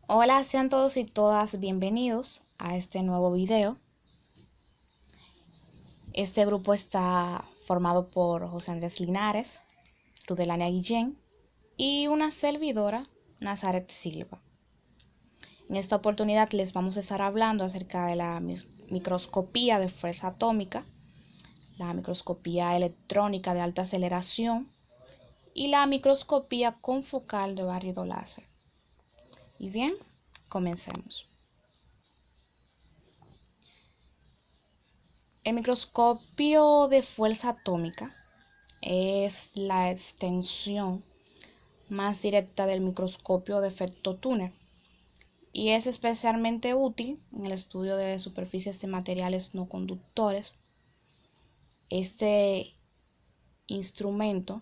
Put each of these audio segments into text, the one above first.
Hola, sean todos y todas bienvenidos a este nuevo video. Este grupo está formado por José Andrés Linares, Rudelania Guillén y una servidora, Nazaret Silva. En esta oportunidad les vamos a estar hablando acerca de la microscopía de fuerza atómica, la microscopía electrónica de alta aceleración y la microscopía confocal de barrido láser. Y bien, comencemos. El microscopio de fuerza atómica es la extensión más directa del microscopio de efecto túnel y es especialmente útil en el estudio de superficies de materiales no conductores. Este instrumento,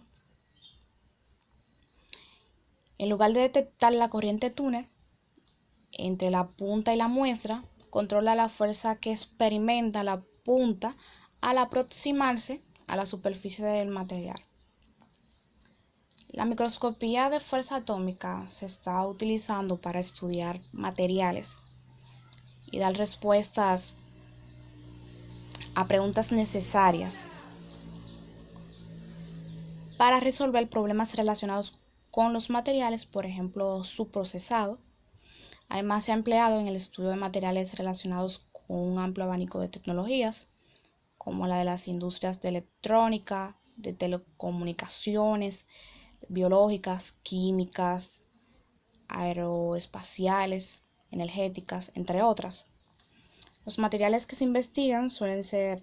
en lugar de detectar la corriente túnel entre la punta y la muestra, controla la fuerza que experimenta la punta al aproximarse a la superficie del material. La microscopía de fuerza atómica se está utilizando para estudiar materiales y dar respuestas a preguntas necesarias para resolver problemas relacionados con los materiales, por ejemplo, su procesado. Además, se ha empleado en el estudio de materiales relacionados con un amplio abanico de tecnologías, como la de las industrias de electrónica, de telecomunicaciones, biológicas, químicas, aeroespaciales, energéticas, entre otras. Los materiales que se investigan suelen ser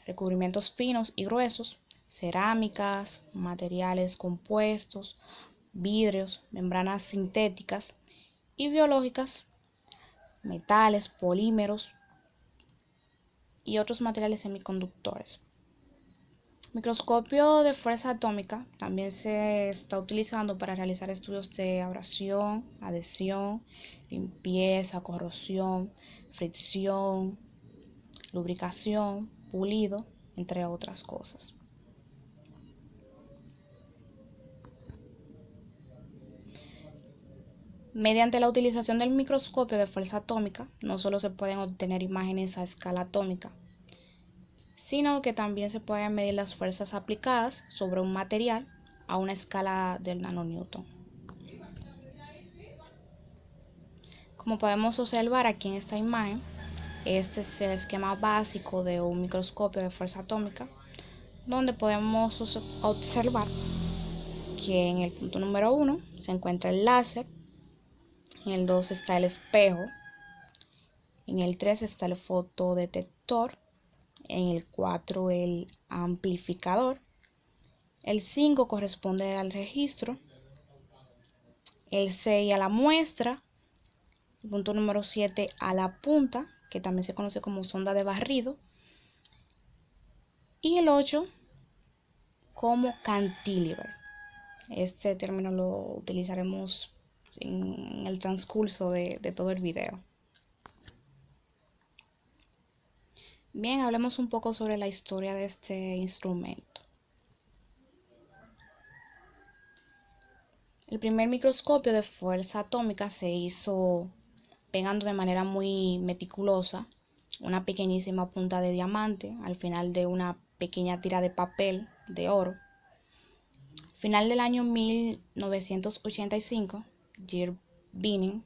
recubrimientos finos y gruesos, cerámicas, materiales compuestos, vidrios, membranas sintéticas y biológicas, metales, polímeros y otros materiales semiconductores. Microscopio de fuerza atómica también se está utilizando para realizar estudios de abrasión, adhesión, limpieza, corrosión, fricción, lubricación, pulido, entre otras cosas. Mediante la utilización del microscopio de fuerza atómica, no solo se pueden obtener imágenes a escala atómica, sino que también se pueden medir las fuerzas aplicadas sobre un material a una escala del nanonewton. Como podemos observar aquí en esta imagen, este es el esquema básico de un microscopio de fuerza atómica, donde podemos observar que en el punto número 1 se encuentra el láser, en el 2 está el espejo, en el 3 está el fotodetector, en el 4 el amplificador, el 5 corresponde al registro, el 6 a la muestra, el punto número 7 a la punta, que también se conoce como sonda de barrido, y el 8 como cantilever. Este término lo utilizaremos en el transcurso de todo el video. Bien, hablemos un poco sobre la historia de este instrumento. El primer microscopio de fuerza atómica se hizo pegando de manera muy meticulosa una pequeñísima punta de diamante al final de una pequeña tira de papel de oro. Final del año 1985, Gerd Binning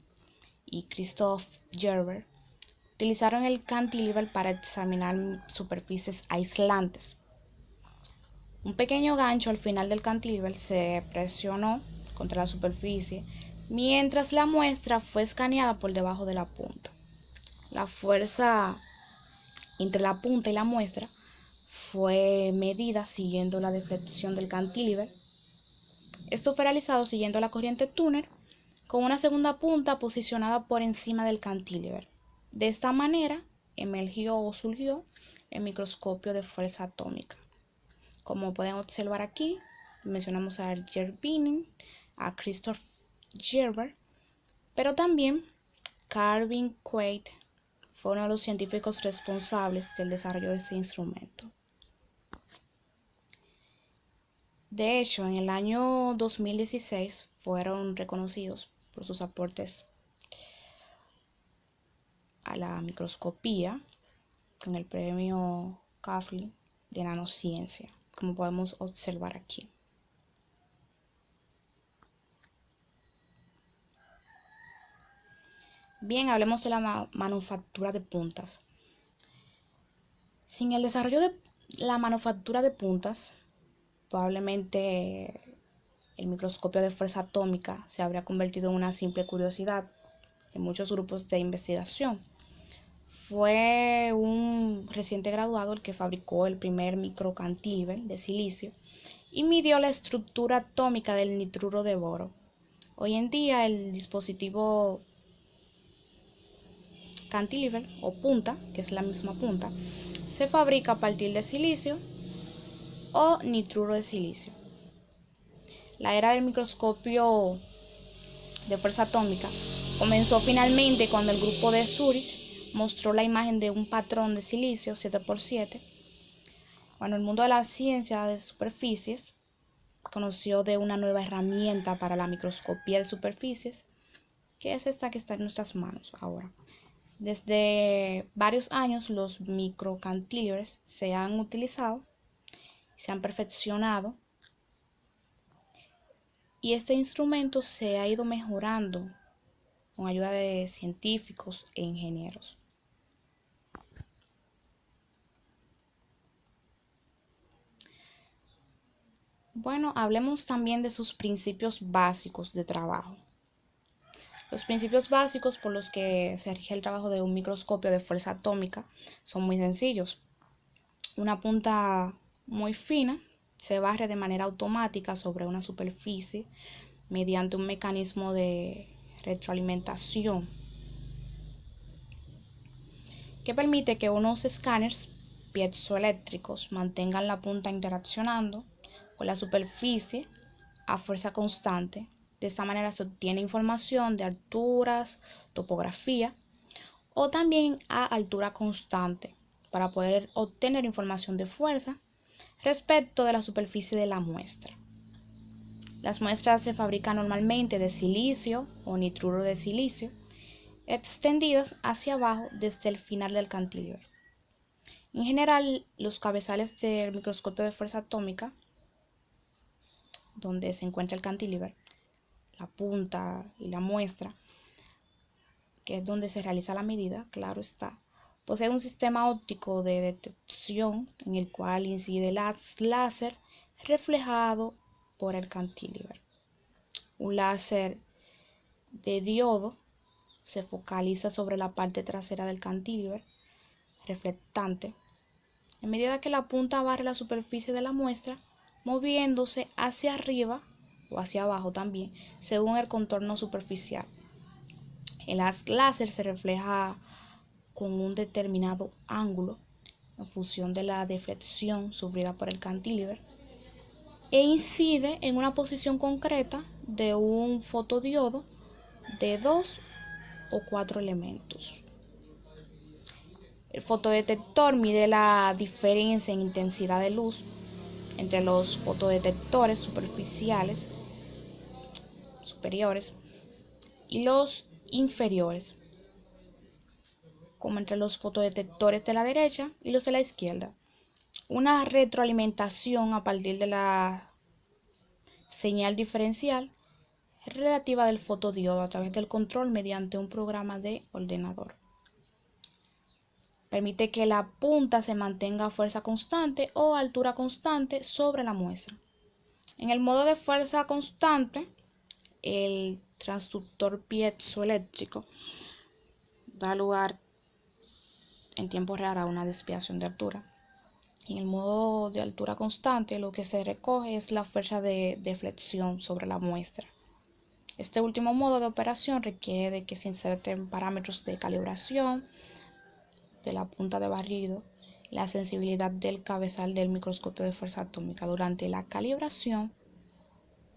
y Christoph Gerber utilizaron el cantilever para examinar superficies aislantes. Un pequeño gancho al final del cantilever se presionó contra la superficie mientras la muestra fue escaneada por debajo de la punta. La fuerza entre la punta y la muestra fue medida siguiendo la deflexión del cantilever. Esto fue realizado siguiendo la corriente túnel con una segunda punta posicionada por encima del cantilever. De esta manera emergió o surgió el microscopio de fuerza atómica. Como pueden observar aquí, mencionamos a Gerd Binning, a Christoph Gerber, pero también Calvin Quaid fue uno de los científicos responsables del desarrollo de este instrumento. De hecho, en el año 2016 fueron reconocidos por sus aportes a la microscopía con el premio Kavli de nanociencia, como podemos observar aquí. Bien, hablemos de la manufactura de puntas. Sin el desarrollo de la manufactura de puntas, probablemente el microscopio de fuerza atómica se habría convertido en una simple curiosidad de muchos grupos de investigación. Fue un reciente graduado el que fabricó el primer microcantilever de silicio y midió la estructura atómica del nitruro de boro. Hoy en día el dispositivo cantilever o punta, que es la misma punta, se fabrica a partir de silicio o nitruro de silicio. La era del microscopio de fuerza atómica comenzó finalmente cuando el grupo de Zurich mostró la imagen de un patrón de silicio 7x7. Cuando el mundo de la ciencia de superficies conoció de una nueva herramienta para la microscopía de superficies, que es esta que está en nuestras manos ahora. Desde varios años los microcantilevers se han utilizado, se han perfeccionado y este instrumento se ha ido mejorando con ayuda de científicos e ingenieros. Bueno, hablemos también de sus principios básicos de trabajo. Los principios básicos por los que se rige el trabajo de un microscopio de fuerza atómica son muy sencillos. Una punta muy fina se barre de manera automática sobre una superficie mediante un mecanismo de retroalimentación que permite que unos escáneres piezoeléctricos mantengan la punta interaccionando con la superficie a fuerza constante. De esta manera se obtiene información de alturas, topografía o también a altura constante para poder obtener información de fuerza respecto de la superficie de la muestra. Las muestras se fabrican normalmente de silicio o nitruro de silicio, extendidas hacia abajo desde el final del cantilever. En general, los cabezales del microscopio de fuerza atómica, donde se encuentra el cantilever, la punta y la muestra, que es donde se realiza la medida, claro está, posee un sistema óptico de detección en el cual incide el láser reflejado por el cantilever. Un láser de diodo se focaliza sobre la parte trasera del cantilever reflectante a medida que la punta barre la superficie de la muestra, moviéndose hacia arriba o hacia abajo también, según el contorno superficial. El haz láser se refleja con un determinado ángulo en función de la deflexión sufrida por el cantilever e incide en una posición concreta de un fotodiodo de 2 o 4 elementos. El fotodetector mide la diferencia en intensidad de luz entre los fotodetectores superficiales superiores y los inferiores, como entre los fotodetectores de la derecha y los de la izquierda. Una retroalimentación a partir de la señal diferencial relativa del fotodiodo a través del control mediante un programa de ordenador. Permite que la punta se mantenga a fuerza constante o altura constante sobre la muestra. En el modo de fuerza constante, el transductor piezoeléctrico da lugar en tiempo real a una desviación de altura. En el modo de altura constante, lo que se recoge es la fuerza de deflexión sobre la muestra. Este último modo de operación requiere de que se inserten parámetros de calibración de la punta de barrido, la sensibilidad del cabezal del microscopio de fuerza atómica durante la calibración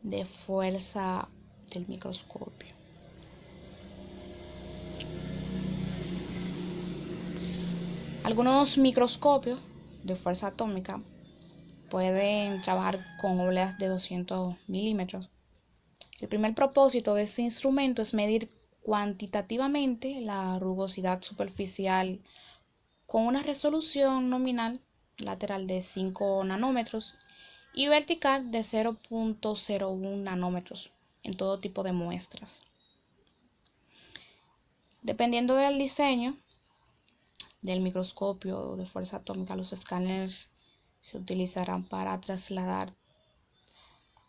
de fuerza del microscopio. Algunos microscopios de fuerza atómica pueden trabajar con obleas de 200 milímetros. El primer propósito de este instrumento es medir cuantitativamente la rugosidad superficial con una resolución nominal lateral de 5 nanómetros y vertical de 0.01 nanómetros en todo tipo de muestras. Dependiendo del diseño del microscopio de fuerza atómica, los escáneres se utilizarán para trasladar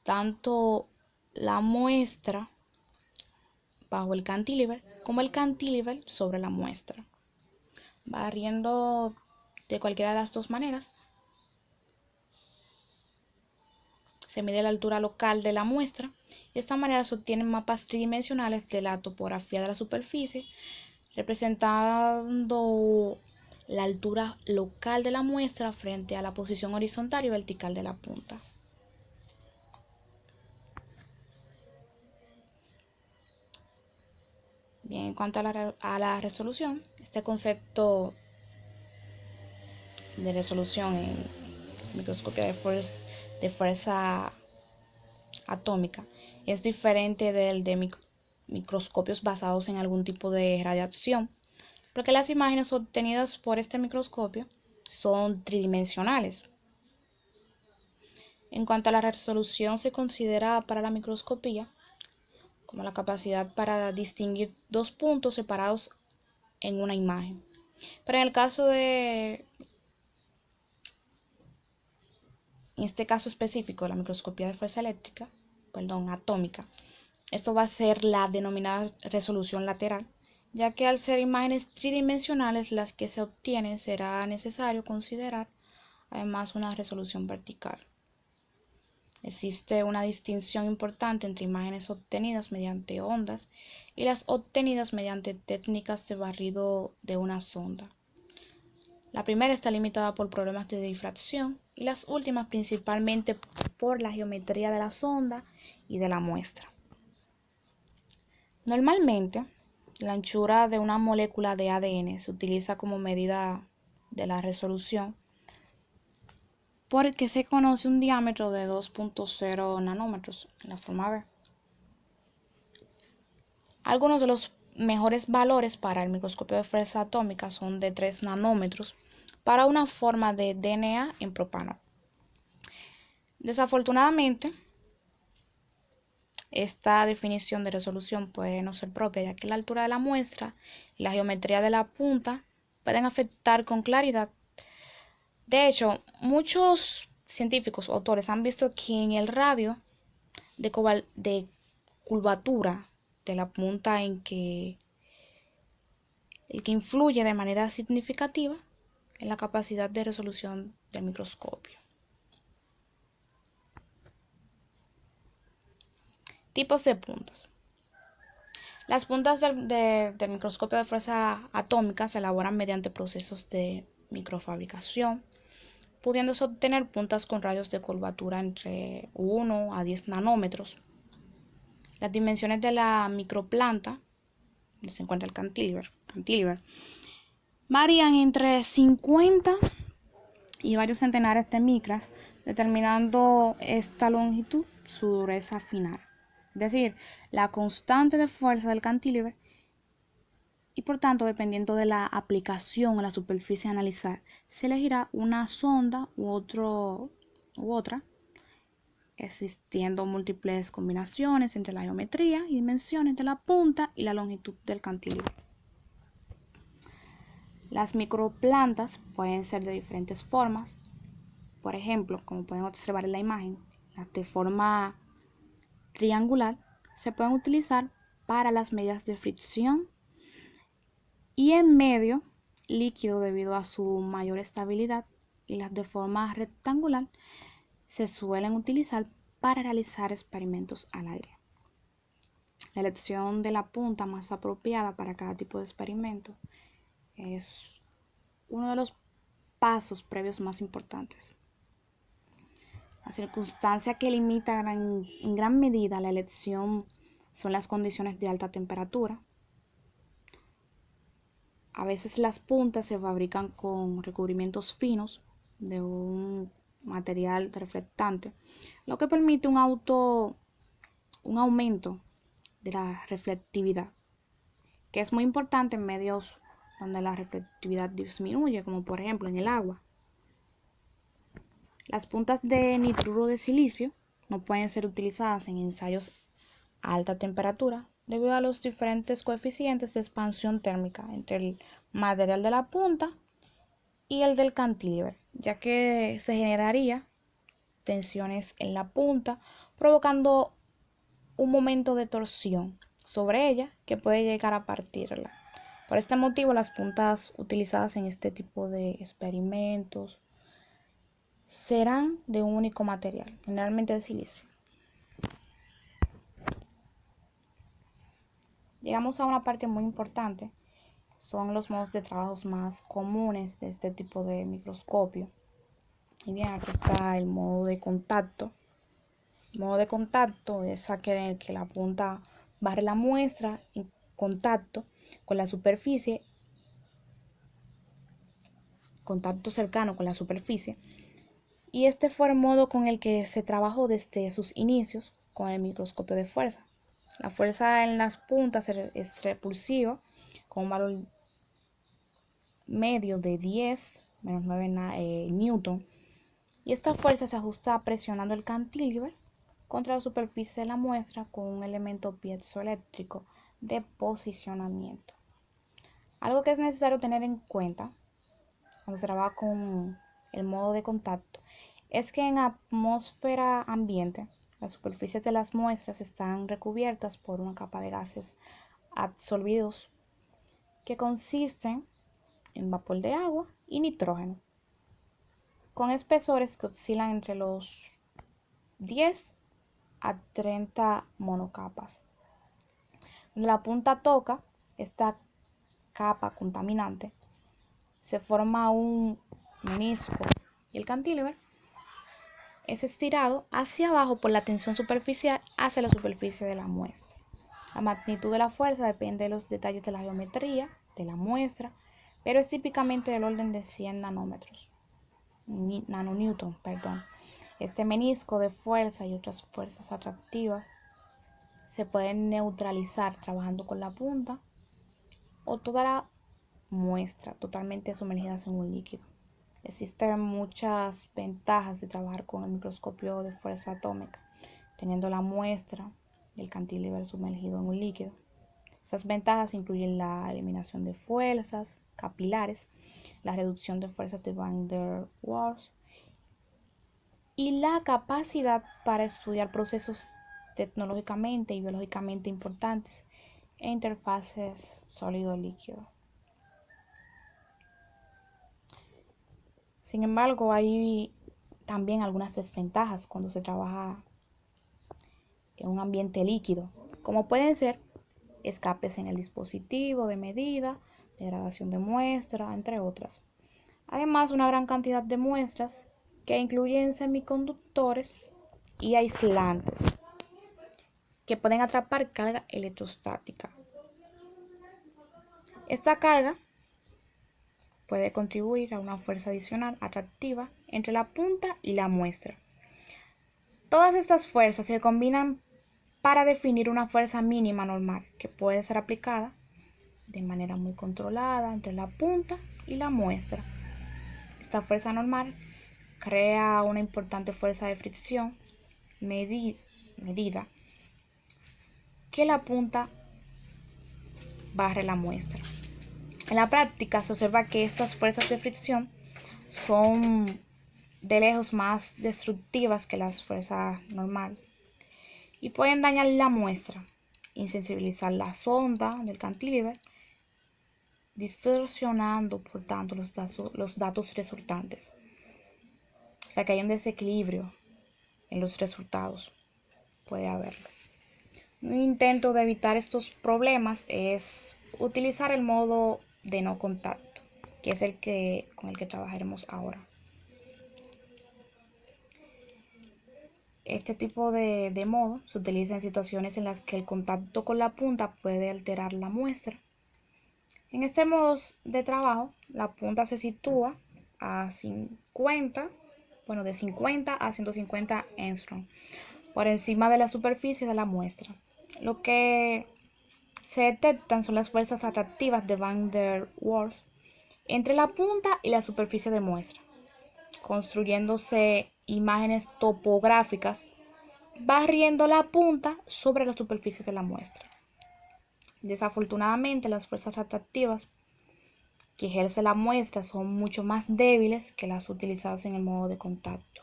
tanto la muestra bajo el cantilever como el cantilever sobre la muestra, barriendo de cualquiera de las dos maneras. Se mide la altura local de la muestra. De esta manera se obtienen mapas tridimensionales de la topografía de la superficie, representando la altura local de la muestra frente a la posición horizontal y vertical de la punta. Bien, en cuanto a la resolución, este concepto de resolución en microscopio de fuerza atómica es diferente del de microscopios basados en algún tipo de radiación, porque las imágenes obtenidas por este microscopio son tridimensionales. En cuanto a la resolución, se considera para la microscopía como la capacidad para distinguir dos puntos separados en una imagen. Pero en este caso específico, la microscopía de fuerza atómica, esto va a ser la denominada resolución lateral, ya que al ser imágenes tridimensionales las que se obtienen, será necesario considerar además una resolución vertical. Existe una distinción importante entre imágenes obtenidas mediante ondas y las obtenidas mediante técnicas de barrido de una sonda. La primera está limitada por problemas de difracción y las últimas principalmente por la geometría de la sonda y de la muestra. Normalmente, la anchura de una molécula de ADN se utiliza como medida de la resolución porque se conoce un diámetro de 2.0 nanómetros en la forma B. Algunos de los mejores valores para el microscopio de fuerza atómica son de 3 nanómetros para una forma de DNA en propano. Desafortunadamente, esta definición de resolución puede no ser propia, ya que la altura de la muestra y la geometría de la punta pueden afectar con claridad. De hecho, muchos científicos o autores han visto que en el radio de curvatura de la punta el que influye de manera significativa en la capacidad de resolución del microscopio. Tipos de puntas. Las puntas del microscopio de fuerza atómica se elaboran mediante procesos de microfabricación, pudiéndose obtener puntas con radios de curvatura entre 1 a 10 nanómetros. Las dimensiones de la microplanta, donde se encuentra el cantilever, varían entre 50 y varios centenares de micras, determinando esta longitud su dureza final, es decir, la constante de fuerza del cantilever, y por tanto, dependiendo de la aplicación o la superficie a analizar, se elegirá una sonda u otra, existiendo múltiples combinaciones entre la geometría y dimensiones de la punta y la longitud del cantilever. Las microplantas pueden ser de diferentes formas. Por ejemplo, como pueden observar en la imagen, las de forma triangular se pueden utilizar para las medidas de fricción y en medio líquido debido a su mayor estabilidad, y las de forma rectangular se suelen utilizar para realizar experimentos al aire. La elección de la punta más apropiada para cada tipo de experimento es uno de los pasos previos más importantes. La circunstancia que limita en gran medida la elección son las condiciones de alta temperatura. A veces las puntas se fabrican con recubrimientos finos de un material reflectante, lo que permite un aumento de la reflectividad. que es muy importante en medios donde la reflectividad disminuye, como por ejemplo en el agua. Las puntas de nitruro de silicio no pueden ser utilizadas en ensayos a alta temperatura debido a los diferentes coeficientes de expansión térmica entre el material de la punta y el del cantilever, ya que se generaría tensiones en la punta, provocando un momento de torsión sobre ella que puede llegar a partirla. Por este motivo, las puntas utilizadas en este tipo de experimentos serán de un único material, generalmente de silicio. Llegamos a una parte muy importante, son los modos de trabajo más comunes de este tipo de microscopio. Y bien, aquí está el modo de contacto. El modo de contacto es aquel en el que la punta barre la muestra en contacto con la superficie, contacto cercano con la superficie. Y este fue el modo con el que se trabajó desde sus inicios con el microscopio de fuerza. La fuerza en las puntas es repulsiva con un valor medio de 10 menos 9 newton. Y esta fuerza se ajusta presionando el cantilever contra la superficie de la muestra con un elemento piezoeléctrico de posicionamiento. Algo que es necesario tener en cuenta cuando se trabaja con el modo de contacto es que en atmósfera ambiente las superficies de las muestras están recubiertas por una capa de gases absorbidos que consisten en vapor de agua y nitrógeno, con espesores que oscilan entre los 10 a 30 monocapas. Cuando la punta toca esta capa contaminante, se forma un menisco y el cantilever es estirado hacia abajo por la tensión superficial hacia la superficie de la muestra. La magnitud de la fuerza depende de los detalles de la geometría de la muestra, pero es típicamente del orden de 100 nanonewton. Este menisco de fuerza y otras fuerzas atractivas se pueden neutralizar trabajando con la punta o toda la muestra totalmente sumergidas en un líquido. Existen muchas ventajas de trabajar con el microscopio de fuerza atómica, teniendo la muestra del cantilever sumergido en un líquido. Estas ventajas incluyen la eliminación de fuerzas capilares, la reducción de fuerzas de Van der Waals y la capacidad para estudiar procesos tecnológicamente y biológicamente importantes e interfaces sólido-líquido. Sin embargo, hay también algunas desventajas cuando se trabaja en un ambiente líquido, como pueden ser escapes en el dispositivo de medida, degradación de muestra, entre otras. Además, una gran cantidad de muestras que incluyen semiconductores y aislantes que pueden atrapar carga electrostática. Esta carga puede contribuir a una fuerza adicional atractiva entre la punta y la muestra. Todas estas fuerzas se combinan para definir una fuerza mínima normal que puede ser aplicada de manera muy controlada entre la punta y la muestra. Esta fuerza normal crea una importante fuerza de fricción medida que la punta barre la muestra. En la práctica se observa que estas fuerzas de fricción son de lejos más destructivas que las fuerzas normales y pueden dañar la muestra, insensibilizar la sonda del cantilever, distorsionando por tanto los datos resultantes. O sea que hay un desequilibrio en los resultados, puede haberlo. Un intento de evitar estos problemas es utilizar el modo de no contacto, que es con el que trabajaremos ahora. Este tipo de modo se utiliza en situaciones en las que el contacto con la punta puede alterar la muestra. En este modo de trabajo, la punta se sitúa a 50, de 50 a 150 angstrom por encima de la superficie de la muestra, lo que se detectan son las fuerzas atractivas de Van der Waals entre la punta y la superficie de muestra, construyéndose imágenes topográficas barriendo la punta sobre la superficie de la muestra. Desafortunadamente, las fuerzas atractivas que ejerce la muestra son mucho más débiles que las utilizadas en el modo de contacto,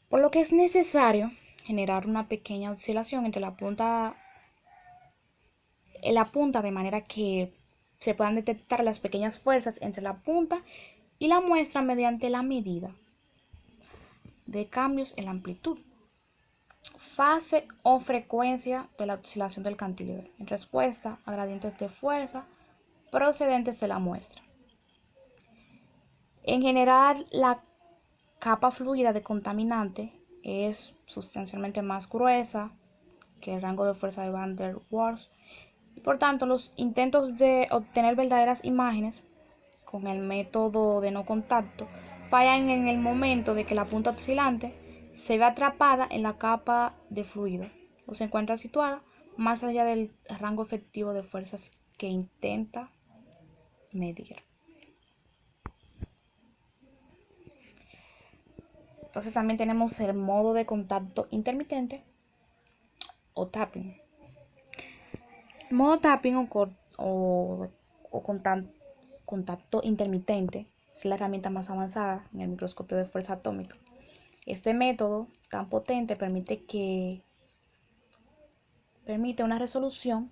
por lo que es necesario generar una pequeña oscilación entre la punta de manera que se puedan detectar las pequeñas fuerzas entre la punta y la muestra mediante la medida de cambios en la amplitud, fase o frecuencia de la oscilación del cantilever en respuesta a gradientes de fuerza procedentes de la muestra. En general, la capa fluida de contaminante es sustancialmente más gruesa que el rango de fuerza de Van der Waals y por tanto los intentos de obtener verdaderas imágenes con el método de no contacto fallan en el momento de que la punta oscilante se ve atrapada en la capa de fluido o se encuentra situada más allá del rango efectivo de fuerzas que intenta medir. Entonces también tenemos el modo de contacto intermitente o tapping. El modo tapping o contacto intermitente es la herramienta más avanzada en el microscopio de fuerza atómica. Este método tan potente permite una resolución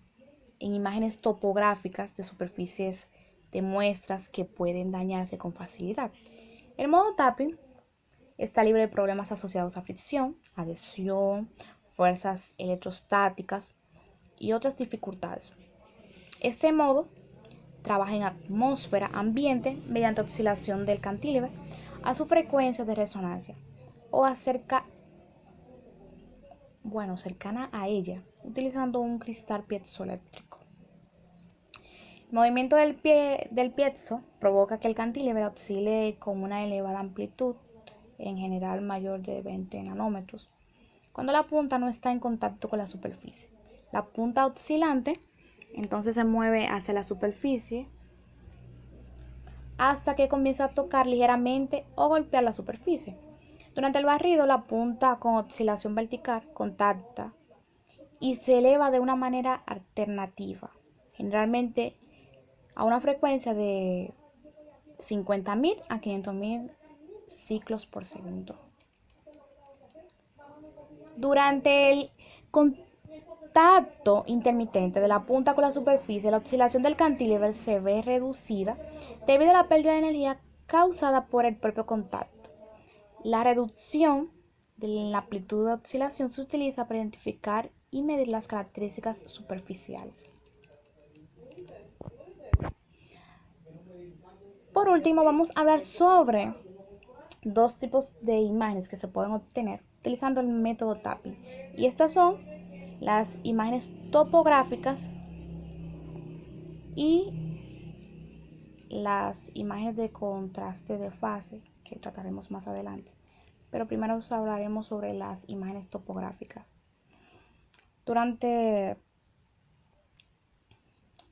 en imágenes topográficas de superficies de muestras que pueden dañarse con facilidad. El modo tapping está libre de problemas asociados a fricción, adhesión, fuerzas electrostáticas y otras dificultades. Este modo trabaja en atmósfera ambiente mediante oscilación del cantilever a su frecuencia de resonancia o cercana a ella, utilizando un cristal piezoeléctrico. El movimiento del piezo provoca que el cantilever oscile con una elevada amplitud, en general mayor de 20 nanómetros, cuando la punta no está en contacto con la superficie. La punta oscilante entonces se mueve hacia la superficie hasta que comienza a tocar ligeramente o golpear la superficie. Durante el barrido, la punta con oscilación vertical contacta y se eleva de una manera alternativa, generalmente a una frecuencia de 50.000 a 500.000 ciclos por segundo. Durante el contacto intermitente de la punta con la superficie, la oscilación del cantilever se ve reducida debido a la pérdida de energía causada por el propio contacto. La reducción de la amplitud de oscilación se utiliza para identificar y medir las características superficiales. Por último, vamos a hablar sobre dos tipos de imágenes que se pueden obtener utilizando el método tapping. Y estas son las imágenes topográficas y las imágenes de contraste de fase que trataremos más adelante. Pero primero hablaremos sobre las imágenes topográficas. Durante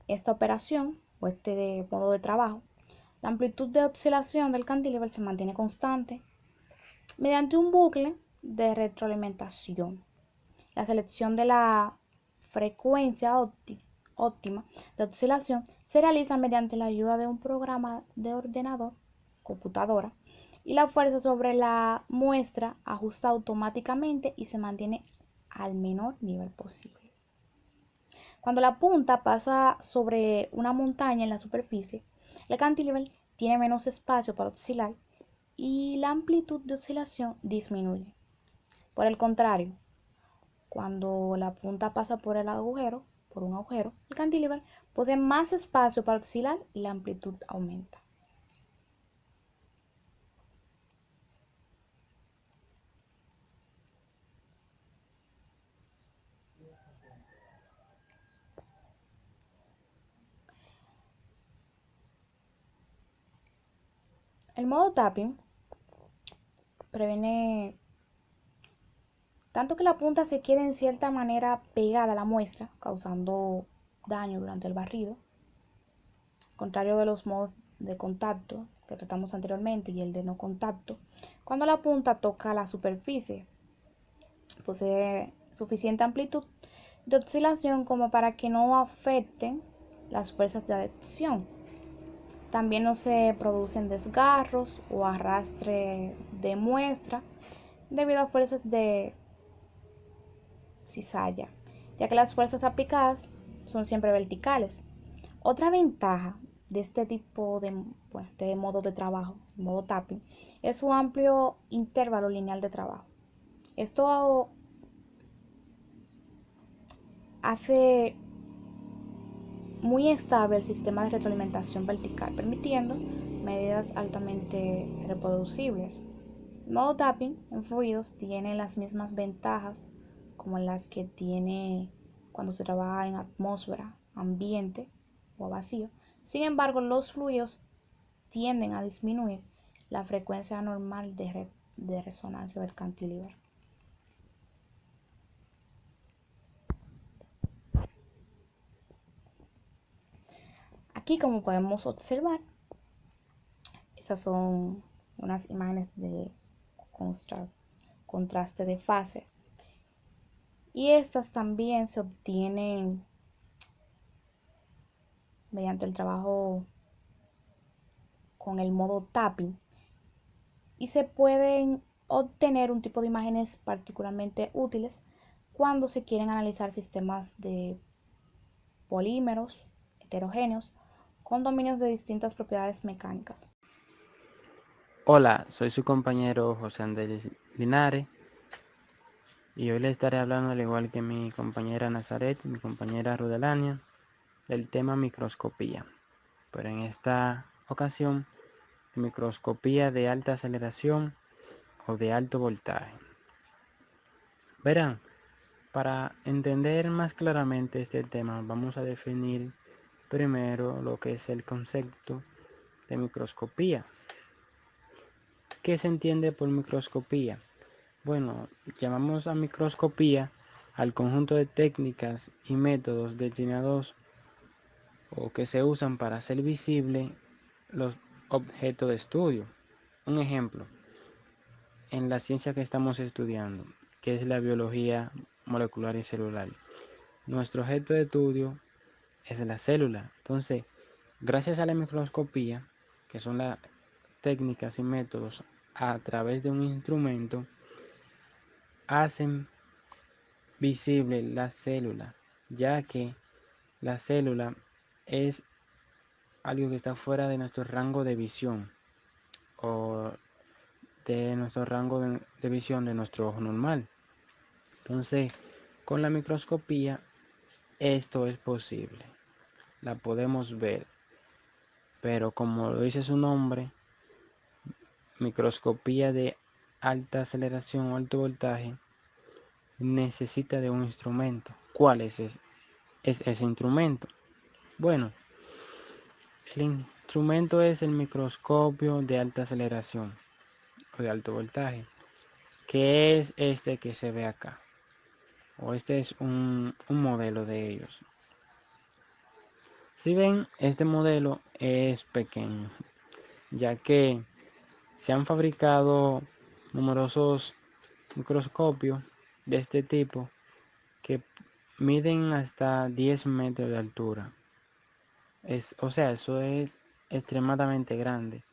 esta operación o este modo de trabajo, la amplitud de oscilación del cantilever se mantiene constante mediante un bucle de retroalimentación. La selección de la frecuencia óptima de oscilación se realiza mediante la ayuda de un programa de ordenador, computadora, y la fuerza sobre la muestra ajusta automáticamente y se mantiene al menor nivel posible. Cuando la punta pasa sobre una montaña en la superficie, el cantilever tiene menos espacio para oscilar y la amplitud de oscilación disminuye. Por el contrario, cuando la punta pasa por un agujero, el cantilever posee más espacio para oscilar y la amplitud aumenta. El modo tapping previene tanto que la punta se queda en cierta manera pegada a la muestra, causando daño durante el barrido, contrario de los modos de contacto que tratamos anteriormente y el de no contacto. Cuando la punta toca la superficie, posee suficiente amplitud de oscilación como para que no afecten las fuerzas de adhesión. También no se producen desgarros o arrastre de muestra debido a fuerzas de cizalla, ya que las fuerzas aplicadas son siempre verticales. Otra ventaja de este tipo de modo de trabajo, modo tapping, es su amplio intervalo lineal de trabajo. Esto hace muy estable el sistema de retroalimentación vertical, permitiendo medidas altamente reproducibles. El modo tapping en fluidos tiene las mismas ventajas como las que tiene cuando se trabaja en atmósfera, ambiente o vacío. Sin embargo, los fluidos tienden a disminuir la frecuencia normal de resonancia del cantilever. Aquí, como podemos observar, esas son unas imágenes de contraste de fase. Y estas también se obtienen mediante el trabajo con el modo tapping y se pueden obtener un tipo de imágenes particularmente útiles cuando se quieren analizar sistemas de polímeros heterogéneos con dominios de distintas propiedades mecánicas. Hola, soy su compañero José Andrés Linares y hoy le estaré hablando, al igual que mi compañera Nazaret y mi compañera Rudelania, del tema microscopía. Pero en esta ocasión, microscopía de alta aceleración o de alto voltaje. Verán, para entender más claramente este tema, vamos a definir primero lo que es el concepto de microscopía. ¿Qué se entiende por microscopía? Bueno, llamamos a microscopía al conjunto de técnicas y métodos destinados o que se usan para hacer visible los objetos de estudio. Un ejemplo, en la ciencia que estamos estudiando, que es la biología molecular y celular, nuestro objeto de estudio es la célula. Entonces, gracias a la microscopía, que son las técnicas y métodos a través de un instrumento, hacen visible la célula, ya que la célula es algo que está fuera de nuestro rango de visión o de nuestro rango de visión de nuestro ojo normal. Entonces, con la microscopía esto es posible, la podemos ver, pero como lo dice su nombre, microscopía de alta aceleración o alto voltaje, necesita de un instrumento. ¿Cuál es ese instrumento? Bueno, el instrumento es el microscopio de alta aceleración o de alto voltaje, que es este que se ve acá, o este es un modelo de ellos. Si ven, este modelo es pequeño, ya que se han fabricado numerosos microscopios de este tipo que miden hasta 10 metros de altura. O sea, eso es extremadamente grande.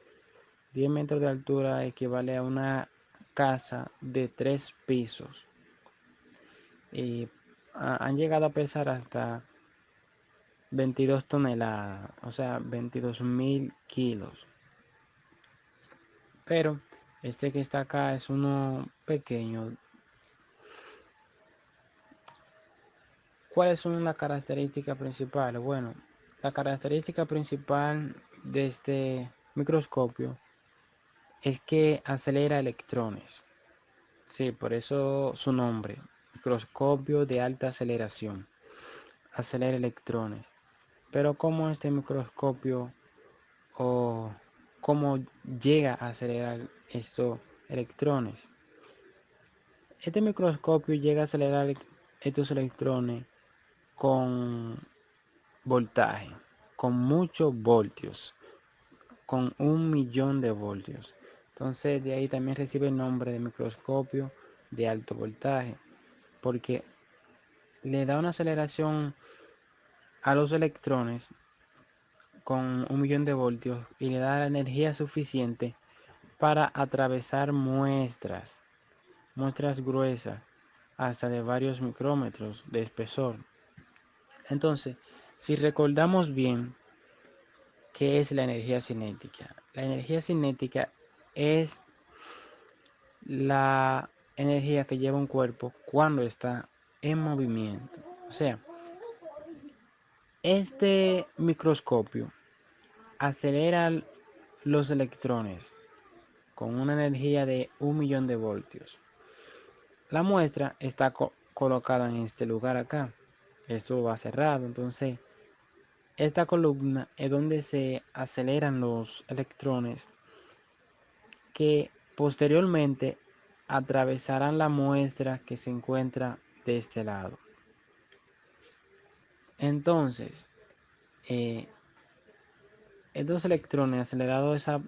10 metros de altura equivale a una casa de 3 pisos. Y han llegado a pesar hasta 22 toneladas, o sea, 22.000 kilos. Pero este que está acá es uno pequeño. ¿Cuáles son las características principales? Bueno, la característica principal de este microscopio es que acelera electrones. Sí, por eso su nombre, microscopio de alta aceleración. Acelera electrones. Pero ¿cómo este microscopio o cómo llega a acelerar estos electrones? Este microscopio llega a acelerar estos electrones con voltaje, con muchos voltios, con 1.000.000 de voltios. Entonces de ahí también recibe el nombre de microscopio de alto voltaje, porque le da una aceleración a los electrones con 1.000.000 de voltios y le da la energía suficiente para atravesar muestras gruesas hasta de varios micrómetros de espesor. Entonces, si recordamos bien, ¿qué es la energía cinética? La energía cinética es la energía que lleva un cuerpo cuando está en movimiento. O sea, este microscopio acelera los electrones con una energía de 1.000.000 de voltios. La muestra está colocada en este lugar acá. Esto va cerrado, entonces esta columna es donde se aceleran los electrones que posteriormente atravesarán la muestra que se encuentra de este lado. Entonces, estos electrones acelerados a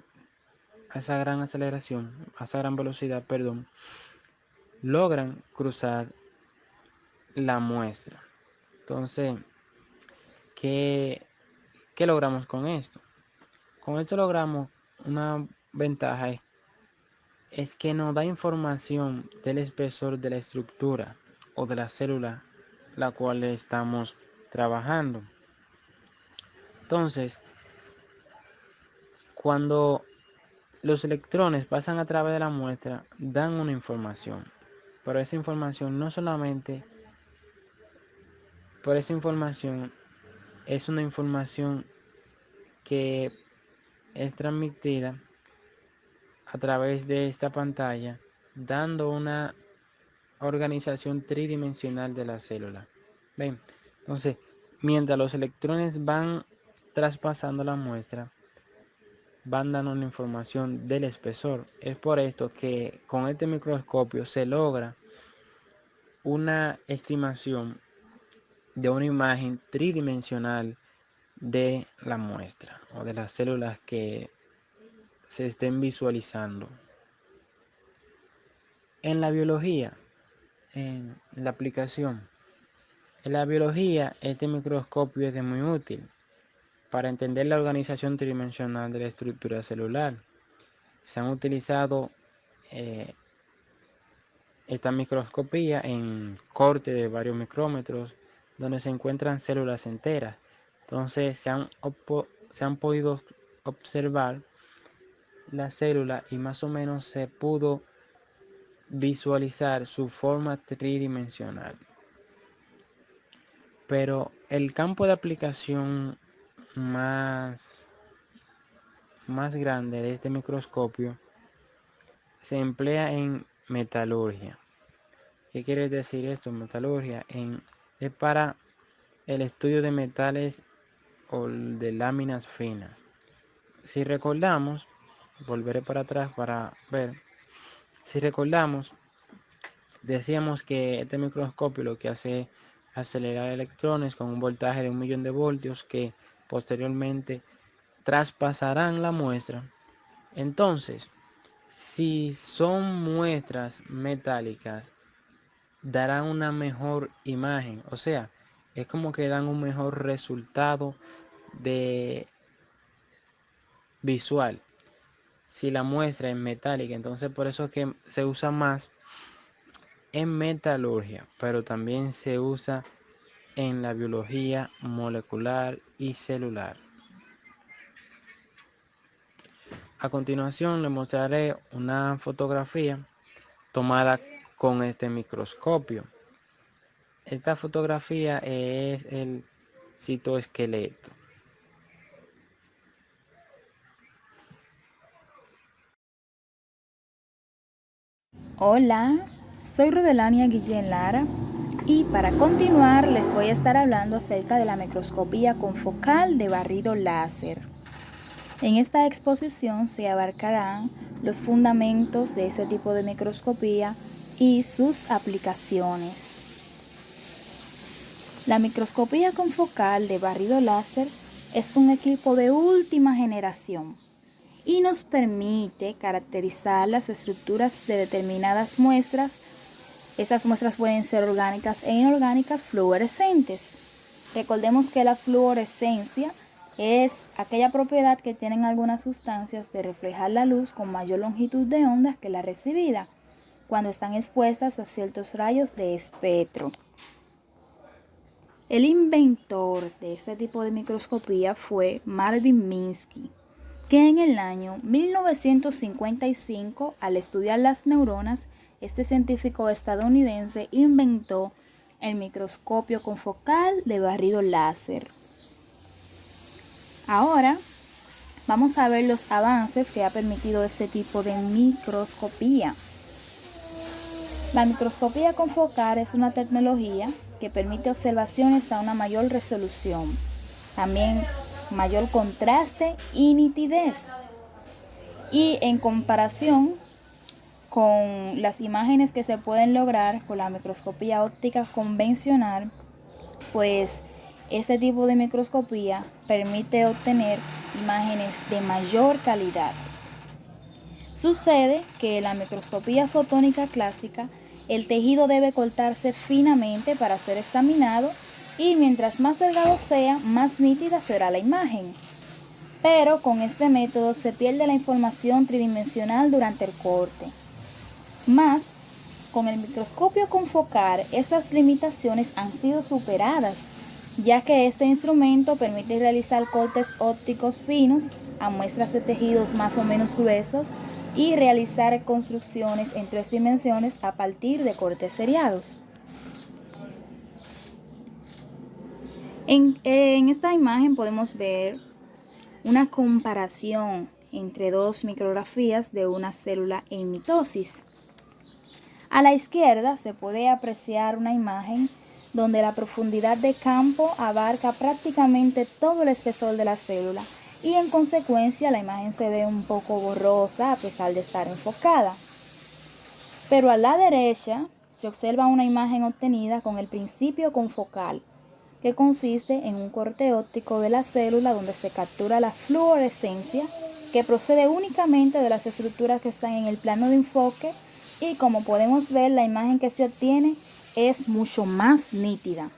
esa gran aceleración, a esa gran velocidad, perdón, logran cruzar la muestra. Entonces, ¿qué logramos con esto? Con esto logramos una ventaja, es que nos da información del espesor de la estructura o de la célula la cual estamos trabajando. Entonces, cuando los electrones pasan a través de la muestra, dan una información, pero esa información no solamente, por esa información es una información que es transmitida a través de esta pantalla, dando una organización tridimensional de la célula. ¿Ven? Entonces, mientras los electrones van traspasando la muestra, van dando una información del espesor. Es por esto que con este microscopio se logra una estimación de una imagen tridimensional de la muestra o de las células que se estén visualizando. En la biología, en la aplicación, en la biología este microscopio es de muy útil para entender la organización tridimensional de la estructura celular. Se han utilizado esta microscopía en corte de varios micrómetros donde se encuentran células enteras. Entonces se han podido observar la célula y más o menos se pudo visualizar su forma tridimensional. Pero el campo de aplicación más grande de este microscopio se emplea en metalurgia. ¿Qué quiere decir esto? Metalurgia es para el estudio de metales o de láminas finas. Si recordamos, volveré para atrás para ver. Si recordamos, decíamos que este microscopio lo que hace es acelerar electrones con un voltaje de 1.000.000 de voltios que posteriormente traspasarán la muestra. Entonces, si son muestras metálicas, darán una mejor imagen, o sea, es como que dan un mejor resultado de visual. Si la muestra es metálica, entonces por eso es que se usa más en metalurgia, pero también se usa en la biología molecular y celular. A continuación les mostraré una fotografía tomada con este microscopio. Esta fotografía es el citoesqueleto. Hola, soy Rudelania Guillén Lara y para continuar les voy a estar hablando acerca de la microscopía confocal de barrido láser. En esta exposición se abarcarán los fundamentos de ese tipo de microscopía, y sus aplicaciones. La microscopía confocal de barrido láser es un equipo de última generación y nos permite caracterizar las estructuras de determinadas muestras. Esas muestras pueden ser orgánicas e inorgánicas fluorescentes. Recordemos que la fluorescencia es aquella propiedad que tienen algunas sustancias de reflejar la luz con mayor longitud de onda que la recibida, cuando están expuestas a ciertos rayos de espectro. El inventor de este tipo de microscopía fue Marvin Minsky, que en el año 1955, al estudiar las neuronas, este científico estadounidense inventó el microscopio confocal de barrido láser. Ahora vamos a ver los avances que ha permitido este tipo de microscopía. La microscopía confocal es una tecnología que permite observaciones a una mayor resolución, también mayor contraste y nitidez. Y en comparación con las imágenes que se pueden lograr con la microscopía óptica convencional, pues este tipo de microscopía permite obtener imágenes de mayor calidad. Sucede que en la microscopía fotónica clásica, el tejido debe cortarse finamente para ser examinado y mientras más delgado sea, más nítida será la imagen. Pero con este método se pierde la información tridimensional durante el corte. Más, con el microscopio confocal, esas limitaciones han sido superadas, ya que este instrumento permite realizar cortes ópticos finos a muestras de tejidos más o menos gruesos y realizar construcciones en 3 dimensiones a partir de cortes seriados. En esta imagen podemos ver una comparación entre dos micrografías de una célula en mitosis. A la izquierda se puede apreciar una imagen donde la profundidad de campo abarca prácticamente todo el espesor de la célula y en consecuencia la imagen se ve un poco borrosa a pesar de estar enfocada. Pero a la derecha se observa una imagen obtenida con el principio confocal, que consiste en un corte óptico de la célula donde se captura la fluorescencia que procede únicamente de las estructuras que están en el plano de enfoque y como podemos ver la imagen que se obtiene es mucho más nítida.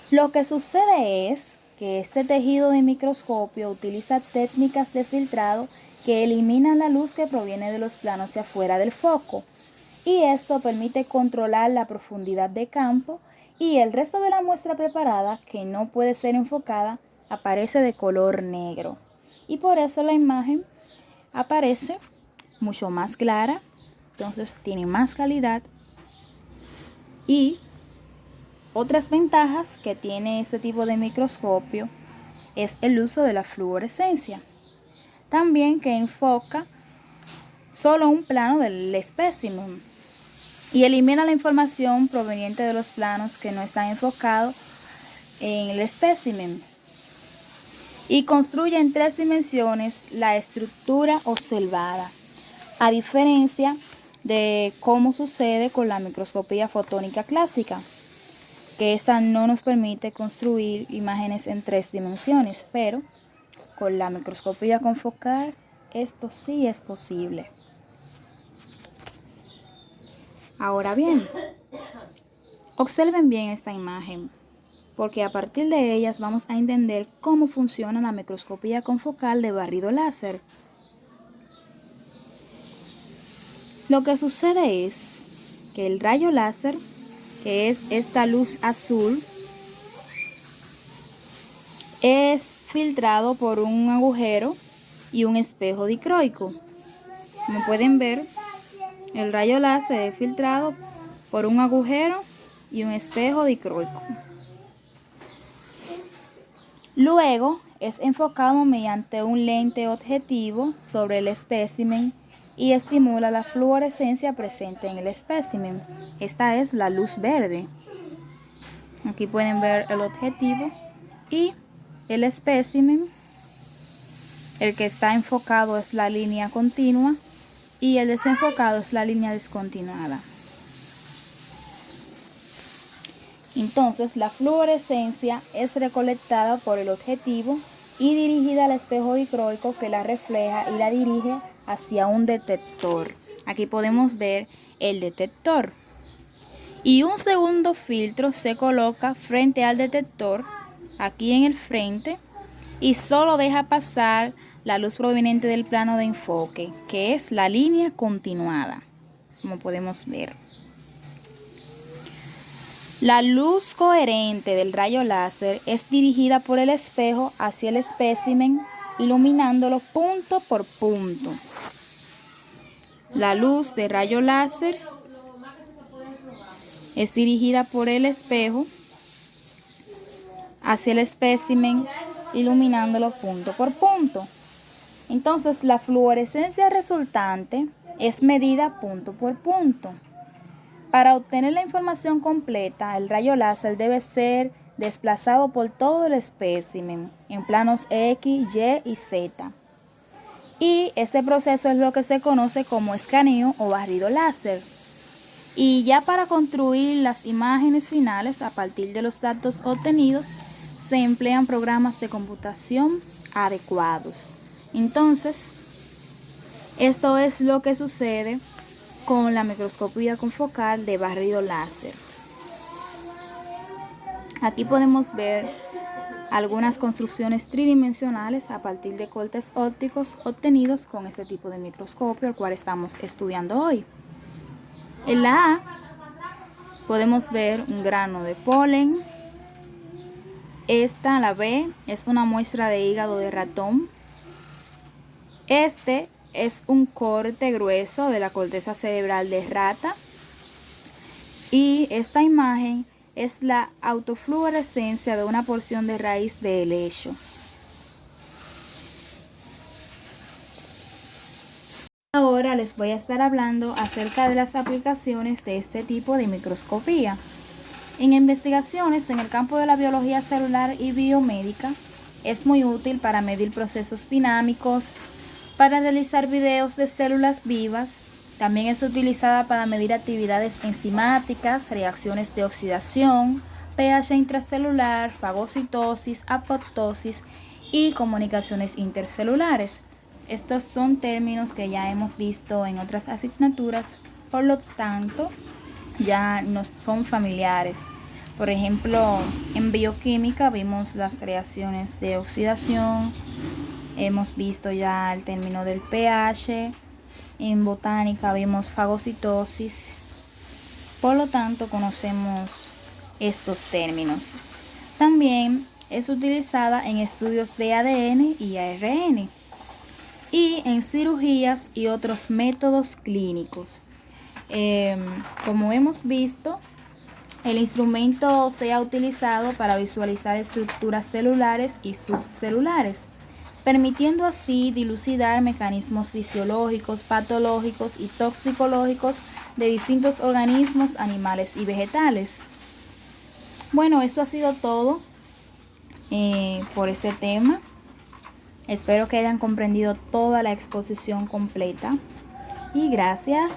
Lo que sucede es que este tejido de microscopio utiliza técnicas de filtrado que eliminan la luz que proviene de los planos de afuera del foco y esto permite controlar la profundidad de campo y el resto de la muestra preparada que no puede ser enfocada aparece de color negro y por eso la imagen aparece mucho más clara, entonces tiene más calidad. Y otras ventajas que tiene este tipo de microscopio es el uso de la fluorescencia. También que enfoca solo un plano del espécimen y elimina la información proveniente de los planos que no están enfocados en el espécimen. Y construye en 3 dimensiones la estructura observada, a diferencia de cómo sucede con la microscopía fotónica clásica, que esta no nos permite construir imágenes en 3 dimensiones, pero con la microscopía confocal esto sí es posible. Ahora bien, observen bien esta imagen, porque a partir de ellas vamos a entender cómo funciona la microscopía confocal de barrido láser. Lo que sucede es que el rayo láser, que es esta luz azul, es filtrado por un agujero y un espejo dicroico. Como pueden ver, el rayo láser es filtrado por un agujero y un espejo dicroico. Luego es enfocado mediante un lente objetivo sobre el espécimen y estimula la fluorescencia presente en el espécimen. Esta es la luz verde. Aquí pueden ver el objetivo y el espécimen. El que está enfocado es la línea continua y el desenfocado es la línea descontinuada. Entonces, la fluorescencia es recolectada por el objetivo y dirigida al espejo dicroico que la refleja y la dirige hacia un detector. Aquí podemos ver el detector. Y un segundo filtro se coloca frente al detector, aquí en el frente, y solo deja pasar la luz proveniente del plano de enfoque, que es la línea continuada, como podemos ver. La luz coherente del rayo láser es dirigida por el espejo hacia el espécimen, iluminándolo punto por punto. La luz de rayo láser es dirigida por el espejo hacia el espécimen, iluminándolo punto por punto. Entonces, la fluorescencia resultante es medida punto por punto. Para obtener la información completa, el rayo láser debe ser desplazado por todo el espécimen en planos X, Y y Z. Y este proceso es lo que se conoce como escaneo o barrido láser. Y ya para construir las imágenes finales a partir de los datos obtenidos, se emplean programas de computación adecuados. Entonces, esto es lo que sucede con la microscopía confocal de barrido láser. Aquí podemos ver algunas construcciones tridimensionales a partir de cortes ópticos obtenidos con este tipo de microscopio, el cual estamos estudiando hoy. En la A podemos ver un grano de polen. Esta, la B, es una muestra de hígado de ratón. Este es un corte grueso de la corteza cerebral de rata. Y esta imagen es la autofluorescencia de una porción de raíz de helecho. Ahora les voy a estar hablando acerca de las aplicaciones de este tipo de microscopía. En investigaciones en el campo de la biología celular y biomédica, es muy útil para medir procesos dinámicos, para realizar videos de células vivas. También es utilizada para medir actividades enzimáticas, reacciones de oxidación, pH intracelular, fagocitosis, apoptosis y comunicaciones intercelulares. Estos son términos que ya hemos visto en otras asignaturas, por lo tanto ya nos son familiares. Por ejemplo, en bioquímica vimos las reacciones de oxidación, hemos visto ya el término del pH, en botánica vimos fagocitosis, por lo tanto conocemos estos términos. También es utilizada en estudios de ADN y ARN y en cirugías y otros métodos clínicos. Como hemos visto, el instrumento se ha utilizado para visualizar estructuras celulares y subcelulares, permitiendo así dilucidar mecanismos fisiológicos, patológicos y toxicológicos de distintos organismos, animales y vegetales. Bueno, esto ha sido todo por este tema. Espero que hayan comprendido toda la exposición completa y gracias.